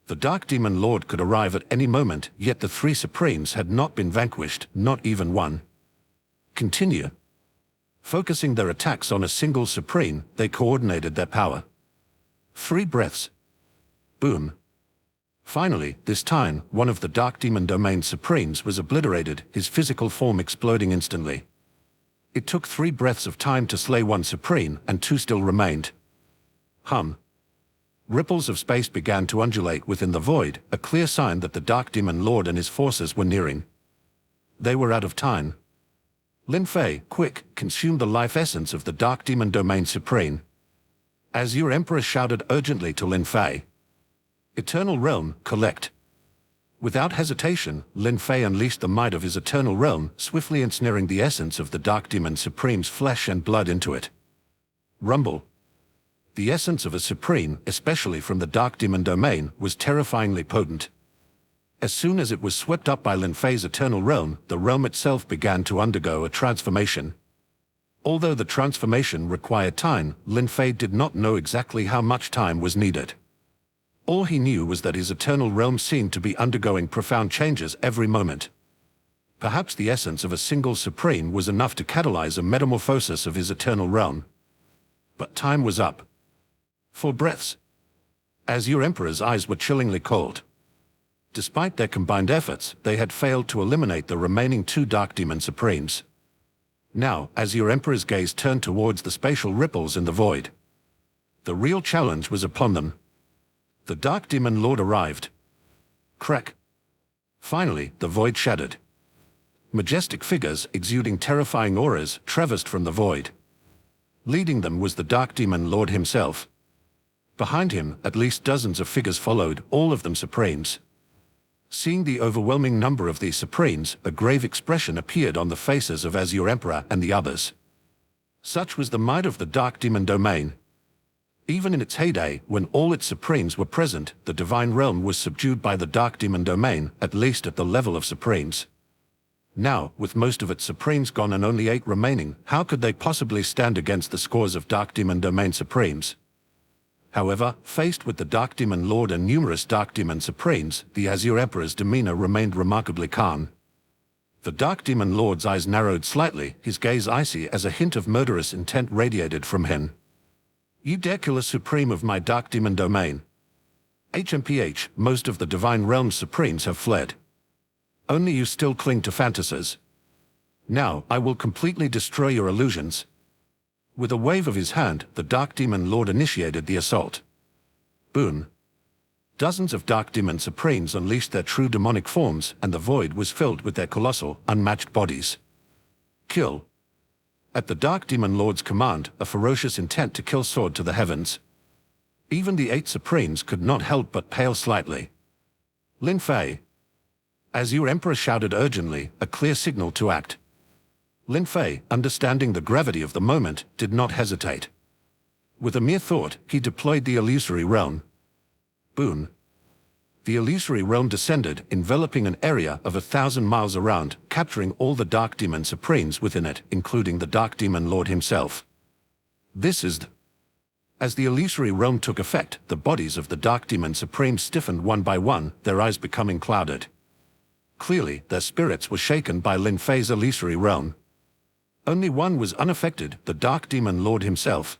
A: The Dark Demon Lord could arrive at any moment, yet the 3 Supremes had not been vanquished, not even one. Continue. Focusing their attacks on a single Supreme, they coordinated their power. 3 breaths. Boom. Finally, this time, one of the Dark Demon Domain Supremes was obliterated, his physical form exploding instantly. It took 3 breaths of time to slay one Supreme, and 2 still remained. Ripples of space began to undulate within the void, a clear sign that the Dark Demon Lord and his forces were nearing. They were out of time. Lin Fei, quick, consume the life essence of the Dark Demon Domain Supreme. As your Emperor shouted urgently to Lin Fei. Eternal Realm, collect. Without hesitation, Lin Fei unleashed the might of his Eternal Realm, swiftly ensnaring the essence of the Dark Demon Supreme's flesh and blood into it. Rumble. The essence of a Supreme, especially from the Dark Demon Domain, was terrifyingly potent. As soon as it was swept up by Lin Fei's Eternal Realm, the realm itself began to undergo a transformation. Although the transformation required time, Lin Fei did not know exactly how much time was needed. All he knew was that his Eternal Realm seemed to be undergoing profound changes every moment. Perhaps the essence of a single Supreme was enough to catalyze a metamorphosis of his Eternal Realm. But time was up. 4 breaths. As your Emperor's eyes were chillingly cold. Despite their combined efforts, they had failed to eliminate the remaining 2 Dark Demon Supremes. Now, as your Emperor's gaze turned towards the spatial ripples in the void, the real challenge was upon them. The Dark Demon Lord arrived. Crack. Finally, the void shattered. Majestic figures exuding terrifying auras traversed from the void. Leading them was the Dark Demon Lord himself. Behind him, at least dozens of figures followed, all of them Supremes. Seeing the overwhelming number of these Supremes, a grave expression appeared on the faces of Azure Emperor and the others. Such was the might of the Dark Demon Domain. Even in its heyday, when all its Supremes were present, the Divine Realm was subdued by the Dark Demon Domain, at least at the level of Supremes. Now, with most of its Supremes gone and only 8 remaining, how could they possibly stand against the scores of Dark Demon Domain Supremes? However, faced with the Dark Demon Lord and numerous Dark Demon Supremes, the Azure Emperor's demeanor remained remarkably calm. The Dark Demon Lord's eyes narrowed slightly, his gaze icy as a hint of murderous intent radiated from him. You dare kill a Supreme of my Dark Demon Domain? HMPH, most of the Divine Realm's Supremes have fled. Only you still cling to fantasies. Now, I will completely destroy your illusions. With a wave of his hand, the Dark Demon Lord initiated the assault. Boom. Dozens of Dark Demon Supremes unleashed their true demonic forms, and the void was filled with their colossal, unmatched bodies. Kill. At the Dark Demon Lord's command, a ferocious intent to kill soared to the heavens. Even the 8 Supremes could not help but pale slightly. Lin Fei. As your Emperor shouted urgently, a clear signal to act. Lin Fei, understanding the gravity of the moment, did not hesitate. With a mere thought, he deployed the illusory realm. Boom. The illusory realm descended, enveloping an area of 1,000 miles around, capturing all the Dark Demon Supremes within it, including the Dark Demon Lord himself. This is As the illusory realm took effect, the bodies of the Dark Demon Supremes stiffened one by one, their eyes becoming clouded. Clearly, their spirits were shaken by Lin Fei's illusory realm. Only one was unaffected, the Dark Demon Lord himself.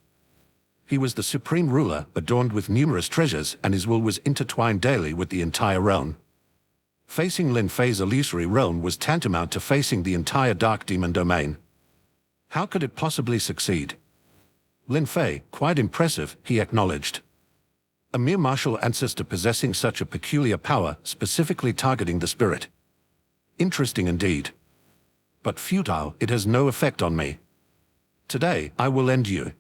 A: He was the supreme ruler, adorned with numerous treasures, and his will was intertwined daily with the entire realm. Facing Lin Fei's illusory realm was tantamount to facing the entire Dark Demon Domain. How could it possibly succeed? Lin Fei, quite impressive, he acknowledged. A mere martial ancestor possessing such a peculiar power, specifically targeting the spirit. Interesting indeed. But futile, it has no effect on me. Today, I will end you.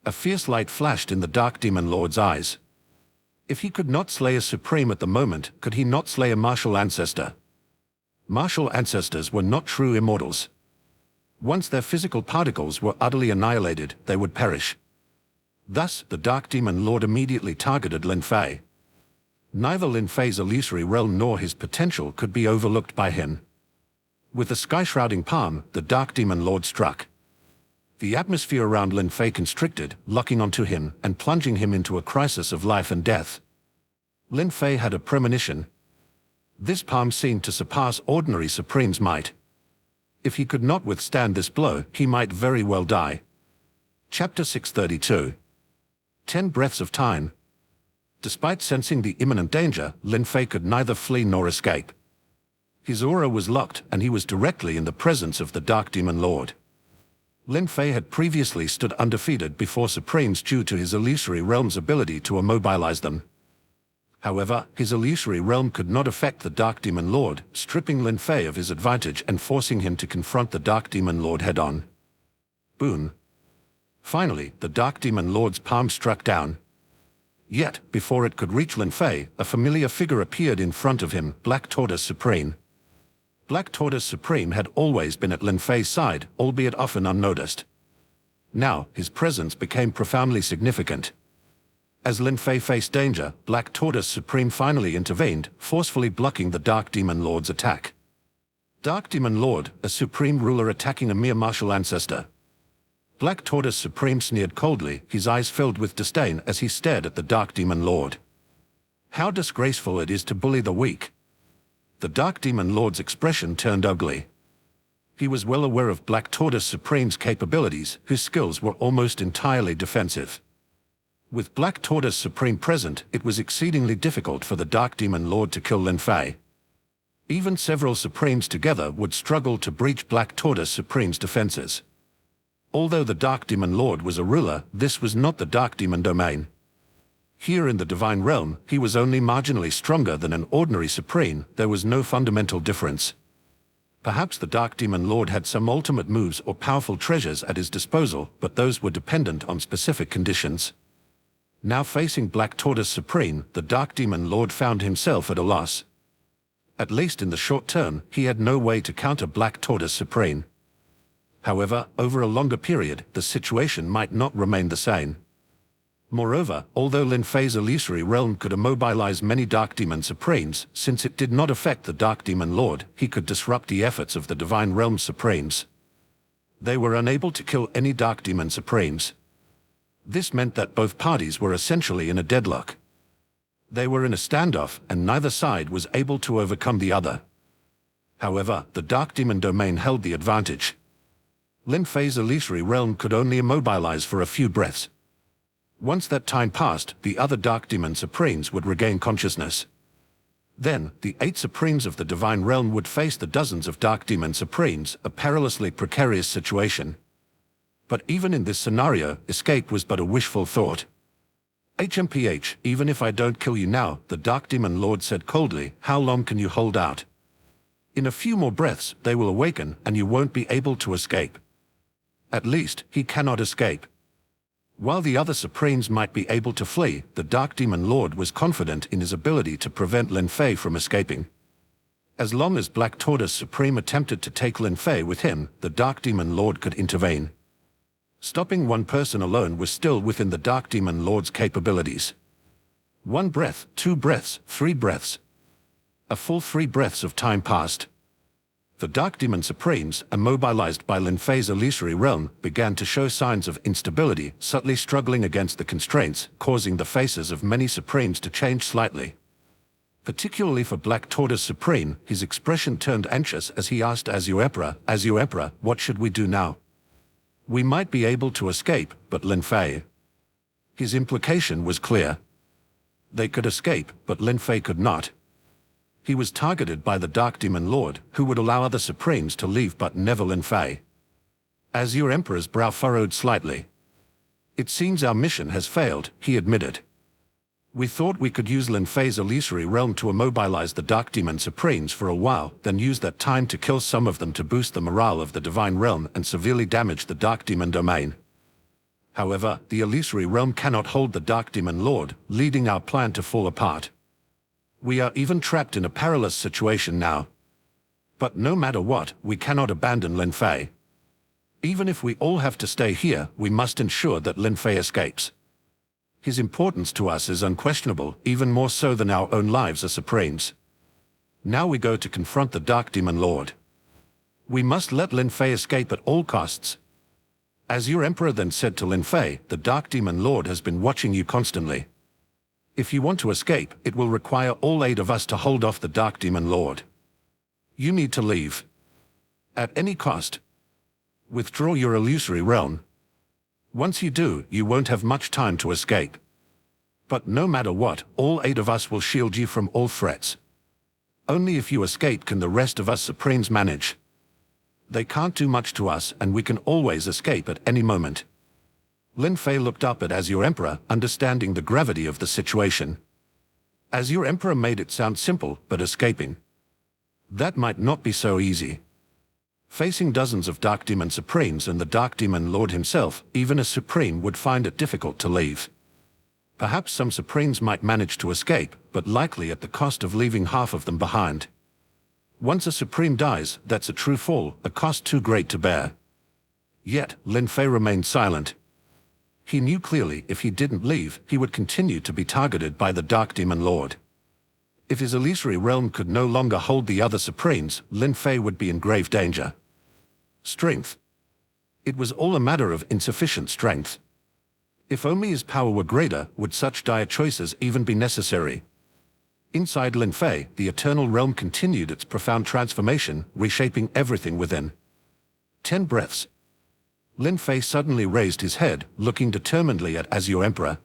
A: A fierce light flashed in the Dark Demon Lord's eyes. If he could not slay a supreme at the moment, could he not slay a martial ancestor? Martial ancestors were not true immortals. Once their physical particles were utterly annihilated, they would perish. Thus, the Dark Demon Lord immediately targeted Lin Fei. Neither Lin Fei's illusory realm nor his potential could be overlooked by him. With a sky-shrouding palm, the Dark Demon Lord struck. The atmosphere around Lin Fei constricted, locking onto him and plunging him into a crisis of life and death. Lin Fei had a premonition. This palm seemed to surpass ordinary Supreme's might. If he could not withstand this blow, he might very well die. Chapter 632. 10 Breaths of Time. Despite sensing the imminent danger, Lin Fei could neither flee nor escape. His aura was locked, and he was directly in the presence of the Dark Demon Lord. Lin Fei had previously stood undefeated before Supremes due to his illusory realm's ability to immobilize them. However, his illusory realm could not affect the Dark Demon Lord, stripping Lin Fei of his advantage and forcing him to confront the Dark Demon Lord head-on. Boon. Finally, the Dark Demon Lord's palm struck down. Yet, before it could reach Lin Fei, a familiar figure appeared in front of him, Black Tortoise Supreme. Black Tortoise Supreme had always been at Lin Fei's side, albeit often unnoticed. Now, his presence became profoundly significant. As Lin Fei faced danger, Black Tortoise Supreme finally intervened, forcefully blocking the Dark Demon Lord's attack. Dark Demon Lord, a supreme ruler attacking a mere martial ancestor. Black Tortoise Supreme sneered coldly, his eyes filled with disdain as he stared at the Dark Demon Lord. How disgraceful it is to bully the weak. The Dark Demon Lord's expression turned ugly. He was well aware of Black Tortoise Supreme's capabilities, whose skills were almost entirely defensive. With Black Tortoise Supreme present, it was exceedingly difficult for the Dark Demon Lord to kill Lin Fei. Even several Supremes together would struggle to breach Black Tortoise Supreme's defenses. Although the Dark Demon Lord was a ruler, this was not the Dark Demon domain. Here in the Divine Realm, he was only marginally stronger than an ordinary Supreme. There was no fundamental difference. Perhaps the Dark Demon Lord had some ultimate moves or powerful treasures at his disposal, but those were dependent on specific conditions. Now facing Black Tortoise Supreme, the Dark Demon Lord found himself at a loss. At least in the short term, he had no way to counter Black Tortoise Supreme. However, over a longer period, the situation might not remain the same. Moreover, although Lin Fei's illusory realm could immobilize many Dark Demon Supremes, since it did not affect the Dark Demon Lord, he could disrupt the efforts of the Divine Realm Supremes. They were unable to kill any Dark Demon Supremes. This meant that both parties were essentially in a deadlock. They were in a standoff, and neither side was able to overcome the other. However, the Dark Demon domain held the advantage. Lin Fei's illusory realm could only immobilize for a few breaths. Once that time passed, the other Dark Demon Supremes would regain consciousness. Then, the 8 Supremes of the Divine Realm would face the dozens of Dark Demon Supremes, a perilously precarious situation. But even in this scenario, escape was but a wishful thought. HMPH, even if I don't kill you now, the Dark Demon Lord said coldly, how long can you hold out? In a few more breaths, they will awaken, and you won't be able to escape. At least, he cannot escape. While the other Supremes might be able to flee, the Dark Demon Lord was confident in his ability to prevent Lin Fei from escaping. As long as Black Tortoise Supreme attempted to take Lin Fei with him, the Dark Demon Lord could intervene. Stopping one person alone was still within the Dark Demon Lord's capabilities. 1 breath, 2 breaths, 3 breaths. A full 3 breaths of time passed. The Dark Demon Supremes, immobilized by Lin Fei's illusory realm, began to show signs of instability, subtly struggling against the constraints, causing the faces of many Supremes to change slightly. Particularly for Black Tortoise Supreme, his expression turned anxious as he asked As you Emperor, what should we do now? We might be able to escape, but Lin Fei. His implication was clear. They could escape, but Lin Fei could not. He was targeted by the Dark Demon Lord, who would allow other Supremes to leave but never Lin Fei. As your Emperor's brow furrowed slightly. It seems our mission has failed, he admitted. We thought we could use Lin Fei's illusory realm to immobilize the Dark Demon Supremes for a while, then use that time to kill some of them to boost the morale of the Divine Realm and severely damage the Dark Demon domain. However, the illusory realm cannot hold the Dark Demon Lord, leading our plan to fall apart. We are even trapped in a perilous situation now. But no matter what, we cannot abandon Lin Fei. Even if we all have to stay here, we must ensure that Lin Fei escapes. His importance to us is unquestionable, even more so than our own lives as Supremes. Now we go to confront the Dark Demon Lord. We must let Lin Fei escape at all costs. Azure Emperor then said to Lin Fei, "The Dark Demon Lord has been watching you constantly. If you want to escape, it will require all 8 of us to hold off the Dark Demon Lord. You need to leave. At any cost. Withdraw your illusory realm. Once you do, you won't have much time to escape. But no matter what, all 8 of us will shield you from all threats. Only if you escape can the rest of us Supremes manage. They can't do much to us, and we can always escape at any moment." Lin Fei looked up at Azure Emperor, understanding the gravity of the situation. Azure Emperor made it sound simple, but escaping. That might not be so easy. Facing dozens of Dark Demon Supremes and the Dark Demon Lord himself, even a Supreme would find it difficult to leave. Perhaps some Supremes might manage to escape, but likely at the cost of leaving half of them behind. Once a Supreme dies, that's a true fall, a cost too great to bear. Yet, Lin Fei remained silent. He knew clearly if he didn't leave, he would continue to be targeted by the Dark Demon Lord. If his illusory realm could no longer hold the other Supremes, Lin Fei would be in grave danger. Strength. It was all a matter of insufficient strength. If only his power were greater, would such dire choices even be necessary? Inside Lin Fei, the Eternal Realm continued its profound transformation, reshaping everything within. 10 breaths. Lin Fei suddenly raised his head, looking determinedly at Azure Emperor.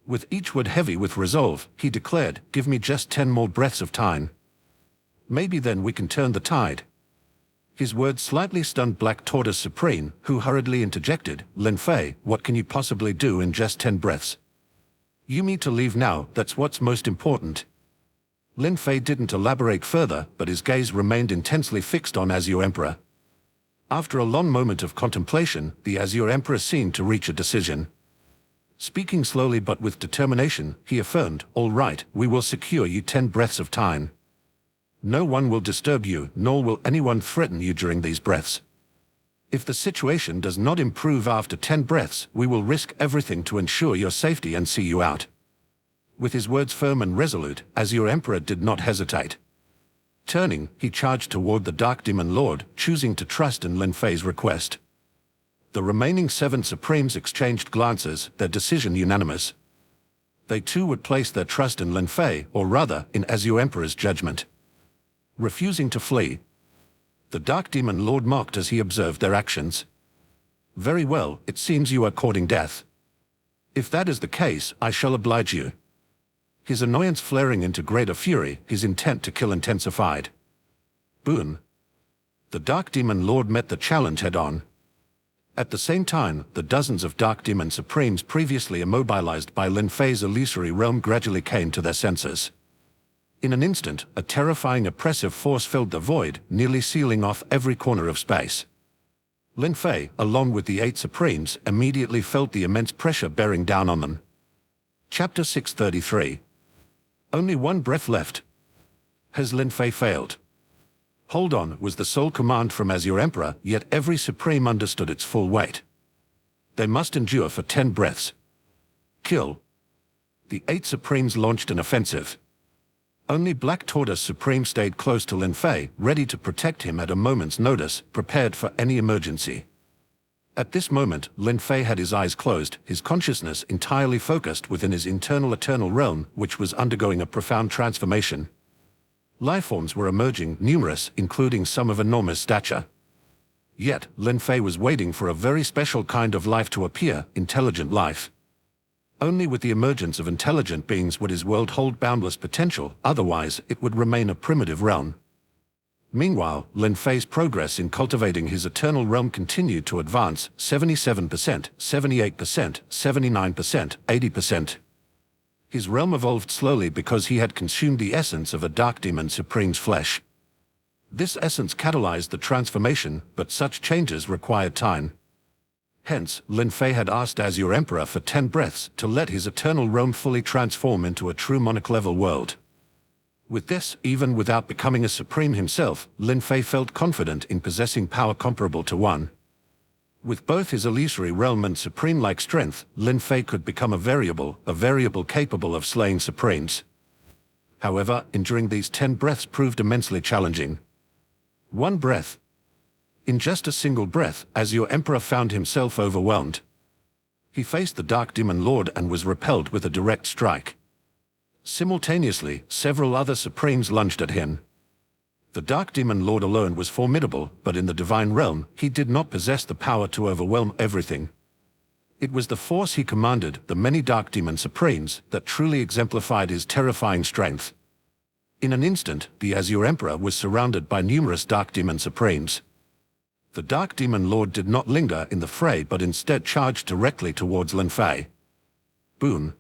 A: With each word heavy with resolve, he declared, "Give me just 10 more breaths of time. Maybe then we can turn the tide." His words slightly stunned Black Tortoise Supreme, who hurriedly interjected, "Lin Fei, what can you possibly do in just 10 breaths? You need to leave now, that's what's most important." Lin Fei didn't elaborate further, but his gaze remained intensely fixed on Azure Emperor. After a long moment of contemplation, the Azure Emperor seemed to reach a decision. Speaking slowly but with determination, he affirmed, "All right, we will secure you 10 breaths of time. No one will disturb you, nor will anyone threaten you during these breaths. If the situation does not improve after 10 breaths, we will risk everything to ensure your safety and see you out." With his words firm and resolute, Azure Emperor did not hesitate. Turning, he charged toward the Dark Demon Lord, choosing to trust in Lin Fei's request. The remaining 7 Supremes exchanged glances, their decision unanimous. They too would place their trust in Lin Fei, or rather, in Azure Emperor's judgment. Refusing to flee. The Dark Demon Lord mocked as he observed their actions. "Very well, it seems you are courting death. If that is the case, I shall oblige you." His annoyance flaring into greater fury, his intent to kill intensified. Boon. The Dark Demon Lord met the challenge head-on. At the same time, the dozens of Dark Demon Supremes previously immobilized by Lin Fei's illusory realm gradually came to their senses. In an instant, a terrifying oppressive force filled the void, nearly sealing off every corner of space. Lin Fei, along with the 8 Supremes, immediately felt the immense pressure bearing down on them. Chapter 633. Only 1 breath left. Has Lin Fei failed? "Hold on," was the sole command from Azure Emperor, yet every Supreme understood its full weight. They must endure for 10 breaths. Kill. The 8 Supremes launched an offensive. Only Black Tortoise Supreme stayed close to Lin Fei, ready to protect him at a moment's notice, prepared for any emergency. At this moment, Lin Fei had his eyes closed, his consciousness entirely focused within his internal eternal realm, which was undergoing a profound transformation. Lifeforms were emerging, numerous, including some of enormous stature. Yet, Lin Fei was waiting for a very special kind of life to appear, intelligent life. Only with the emergence of intelligent beings would his world hold boundless potential, otherwise it would remain a primitive realm. Meanwhile, Lin Fei's progress in cultivating his eternal realm continued to advance, 77%, 78%, 79%, 80%. His realm evolved slowly because he had consumed the essence of a Dark Demon Supreme's flesh. This essence catalyzed the transformation, but such changes required time. Hence, Lin Fei had asked Azure Emperor for 10 breaths to let his eternal realm fully transform into a true monarch-level world. With this, even without becoming a Supreme himself, Lin Fei felt confident in possessing power comparable to one. With both his illusory realm and Supreme-like strength, Lin Fei could become a variable capable of slaying Supremes. However, enduring these 10 breaths proved immensely challenging. 1 breath. In just a single breath, Azure Emperor found himself overwhelmed. He faced the Dark Demon Lord and was repelled with a direct strike. Simultaneously, several other Supremes lunged at him. The Dark Demon Lord alone was formidable, but in the Divine Realm, he did not possess the power to overwhelm everything. It was the force he commanded, the many Dark Demon Supremes, that truly exemplified his terrifying strength. In an instant, the Azure Emperor was surrounded by numerous Dark Demon Supremes. The Dark Demon Lord did not linger in the fray but instead charged directly towards Lin Fei. Boom!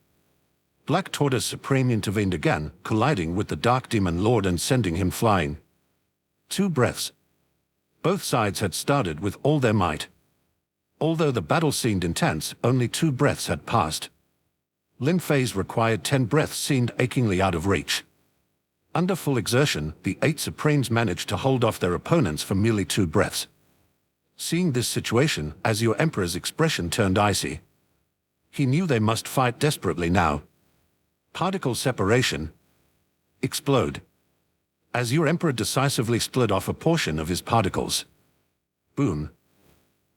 A: Black Tortoise Supreme intervened again, colliding with the Dark Demon Lord and sending him flying. 2 breaths. Both sides had started with all their might. Although the battle seemed intense, only 2 breaths had passed. Lin Fei's required 10 breaths seemed achingly out of reach. Under full exertion, the 8 Supremes managed to hold off their opponents for merely 2 breaths. Seeing this situation, Azure Emperor's expression turned icy. He knew they must fight desperately now. Particle separation. Explode. Azure Emperor decisively split off a portion of his particles. Boom.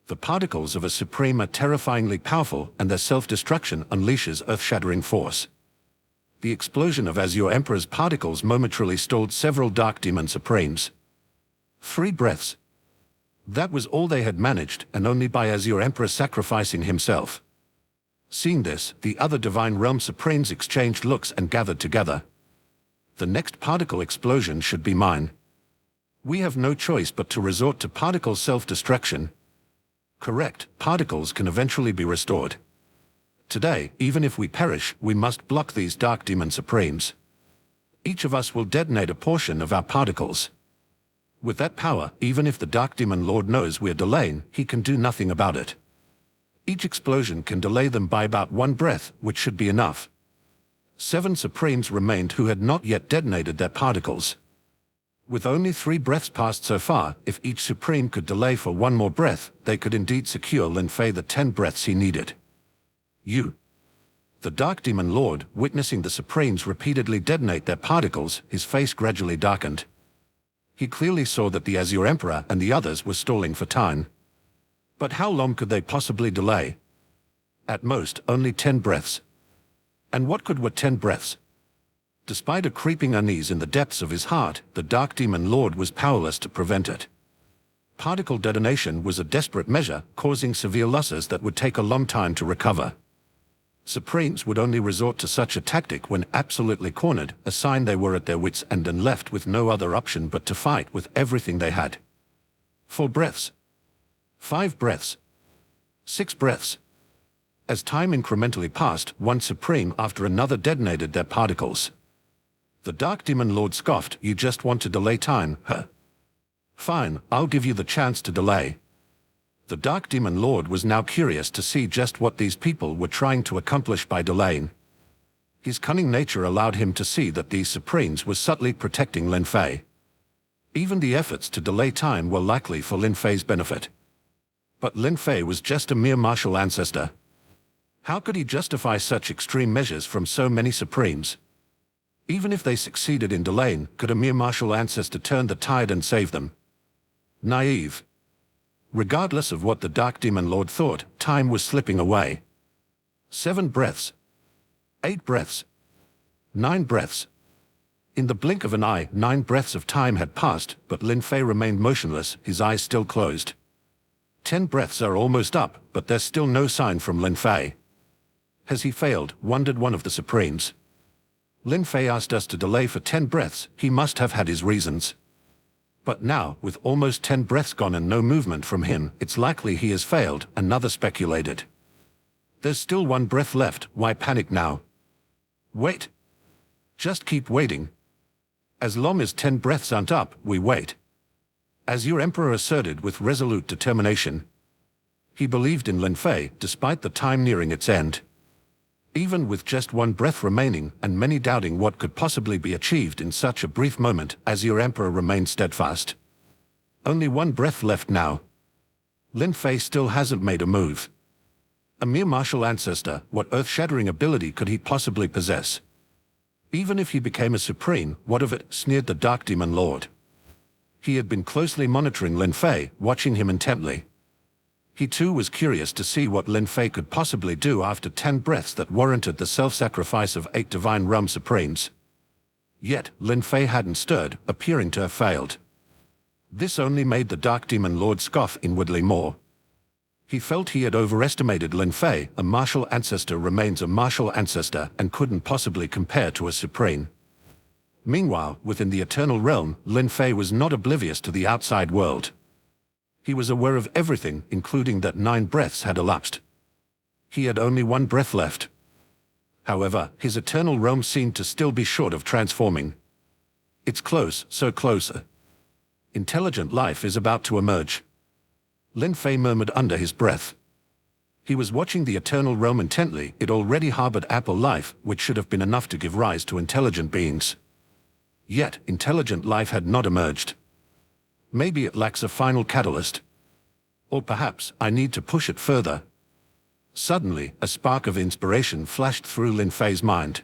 A: The particles of a Supreme are terrifyingly powerful, and their self-destruction unleashes earth-shattering force. The explosion of Azure Emperor's particles momentarily stalled several Dark Demon Supremes. 3 breaths. That was all they had managed, and only by Azure Emperor sacrificing himself. Seeing this, the other Divine Realm Supremes exchanged looks and gathered together. The next particle explosion should be mine. We have no choice but to resort to particle self-destruction. Correct, particles can eventually be restored. Today, even if we perish, we must block these Dark Demon Supremes. Each of us will detonate a portion of our particles. With that power, even if the Dark Demon Lord knows we're delaying, he can do nothing about it. Each explosion can delay them by about 1 breath, which should be enough. 7 Supremes remained who had not yet detonated their particles. With only 3 breaths passed so far, if each Supreme could delay for 1 more breath, they could indeed secure Lin Fei the 10 breaths he needed. The Dark Demon Lord, witnessing the Supremes repeatedly detonate their particles, his face gradually darkened. He clearly saw that the Azure Emperor and the others were stalling for time. But how long could they possibly delay? At most, only 10 breaths. And what could were 10 breaths? Despite a creeping unease in the depths of his heart, the Dark Demon Lord was powerless to prevent it. Particle detonation was a desperate measure, causing severe losses that would take a long time to recover. Supremes would only resort to such a tactic when absolutely cornered, a sign they were at their wits' end and left with no other option but to fight with everything they had. 4 breaths. 5 breaths. 6 breaths. As time incrementally passed, 1 Supreme after another detonated their particles. The Dark Demon Lord scoffed, "You just want to delay time, huh? Fine, I'll give you the chance to delay." The Dark Demon Lord was now curious to see just what these people were trying to accomplish by delaying. His cunning nature allowed him to see that these Supremes were subtly protecting Lin Fei. Even the efforts to delay time were likely for Lin Fei's benefit. But Lin Fei was just a mere martial ancestor. How could he justify such extreme measures from so many Supremes? Even if they succeeded in delaying, could a mere martial ancestor turn the tide and save them? Naive. Regardless of what the Dark Demon Lord thought, time was slipping away. 7 breaths. 8 breaths. 9 breaths. In the blink of an eye, 9 breaths of time had passed, but Lin Fei remained motionless, his eyes still closed. 10 breaths are almost up, but there's still no sign from Lin Fei. Has he failed? Wondered one of the Supremes. Lin Fei asked us to delay for 10 breaths, he must have had his reasons. But now, with almost 10 breaths gone and no movement from him, it's likely he has failed, another speculated. There's still 1 breath left, why panic now? Wait. Just keep waiting. As long as 10 breaths aren't up, we wait. Azure Emperor asserted with resolute determination. He believed in Lin Fei, despite the time nearing its end. Even with just 1 breath remaining, and many doubting what could possibly be achieved in such a brief moment, Azure Emperor remained steadfast. Only 1 breath left now. Lin Fei still hasn't made a move. A mere martial ancestor, what earth-shattering ability could he possibly possess? Even if he became a Supreme, what of it, sneered the Dark Demon Lord. He had been closely monitoring Lin Fei, watching him intently. He too was curious to see what Lin Fei could possibly do after 10 breaths that warranted the self-sacrifice of 8 divine realm supremes. Yet, Lin Fei hadn't stirred, appearing to have failed. This only made the Dark Demon Lord scoff inwardly more. He felt he had overestimated Lin Fei. A martial ancestor remains a martial ancestor and couldn't possibly compare to a supreme. Meanwhile, within the Eternal Realm, Lin Fei was not oblivious to the outside world. He was aware of everything, including that 9 breaths had elapsed. He had only 1 breath left. However, his Eternal Realm seemed to still be short of transforming. It's close, so closer. Intelligent life is about to emerge. Lin Fei murmured under his breath. He was watching the Eternal Realm intently. It already harbored apple life, which should have been enough to give rise to intelligent beings. Yet, intelligent life had not emerged. Maybe it lacks a final catalyst. Or perhaps I need to push it further. Suddenly, a spark of inspiration flashed through Lin Fei's mind.